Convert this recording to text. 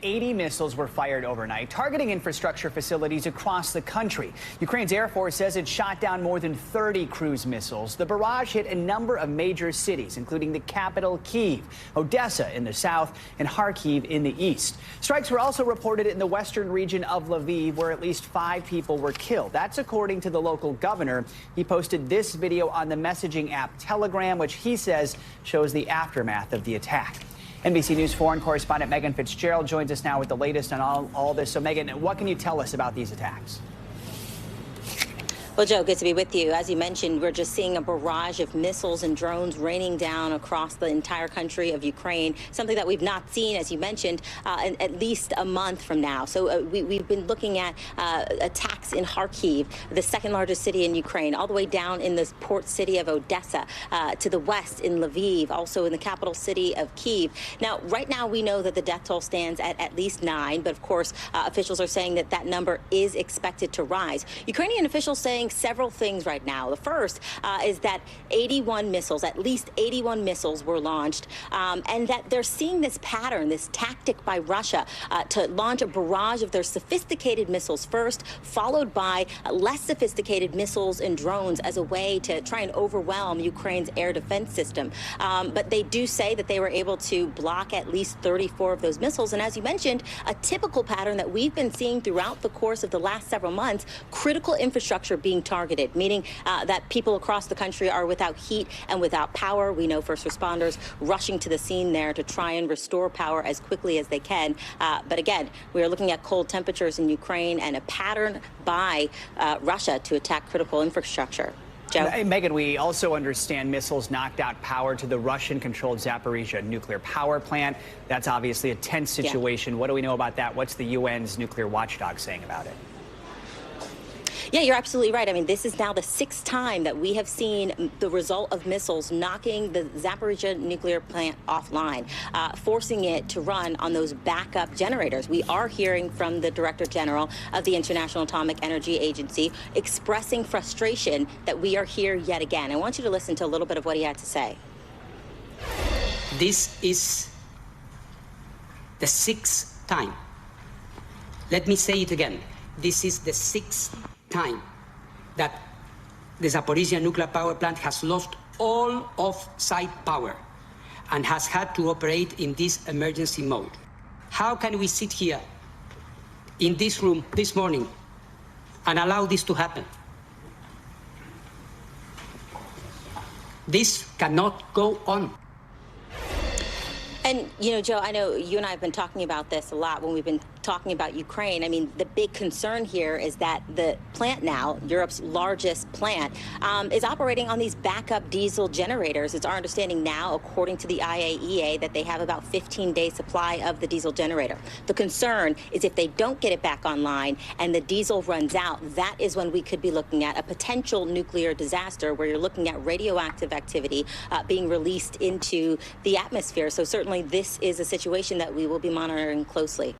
80 missiles were fired overnight, targeting infrastructure facilities across the country. Ukraine's Air Force says it shot down more than 30 cruise missiles. The barrage hit a number of major cities, including the capital, Kyiv, Odessa in the south, and Kharkiv in the east. Strikes were also reported in the western region of Lviv, where at least 5 people were killed. That's according to the local governor. He posted this video on the messaging app Telegram, which he says shows the aftermath of the attack. NBC News foreign correspondent Megan Fitzgerald joins us now with the latest on all this. So, Megan, what can you tell us about these attacks? Well, Joe, good to be with you. As you mentioned, we're just seeing a barrage of missiles and drones raining down across the entire country of Ukraine, something that we've not seen, as you mentioned, in at least a month from now. So we've been looking at attacks in Kharkiv, the second largest city in Ukraine, all the way down in the port city of Odessa, to the west in Lviv, also in the capital city of Kyiv. Now, right now, we know that the death toll stands at least 9, but of course, officials are saying that that number is expected to rise. Ukrainian officials saying several things right now. The first is that 81 missiles, at least 81 missiles were launched, and that they're seeing this pattern, this tactic by Russia to launch a barrage of their sophisticated missiles first, followed by less sophisticated missiles and drones as a way to try and overwhelm Ukraine's air defense system. But they do say that they were able to block at least 34 of those missiles. And as you mentioned, a typical pattern that we've been seeing throughout the course of the last several months, critical infrastructure being targeted, meaning that people across the country are without heat and without power. We know first responders rushing to the scene there to try and restore power as quickly as they can. But again, we are looking at cold temperatures in Ukraine and a pattern by Russia to attack critical infrastructure. Joe? Hey, Megan, we also understand missiles knocked out power to the Russian-controlled Zaporizhzhia nuclear power plant. That's obviously a tense situation. Yeah. What do we know about that? What's the UN's nuclear watchdog saying about it? Yeah, you're absolutely right. I mean, this is now the 6th time that we have seen the result of missiles knocking the Zaporizhzhia nuclear plant offline, forcing it to run on those backup generators. We are hearing from the Director General of the International Atomic Energy Agency expressing frustration that we are here yet again. I want you to listen to a little bit of what he had to say. This is the 6th time. Let me say it again. This is the 6th time that the Zaporizhzhia nuclear power plant has lost all off-site power and has had to operate in this emergency mode. How can we sit here in this room this morning and allow this to happen? This cannot go on. And, you know, Joe, I know you and I have been talking about this a lot when we've been talking about Ukraine. I mean, the big concern here is that the plant now, Europe's largest plant, is operating on these backup diesel generators. It's our understanding now, according to the IAEA, that they have about 15-day supply of the diesel generator. The concern is if they don't get it back online and the diesel runs out, that is when we could be looking at a potential nuclear disaster where you're looking at radioactive activity being released into the atmosphere. So certainly this is a situation that we will be monitoring closely.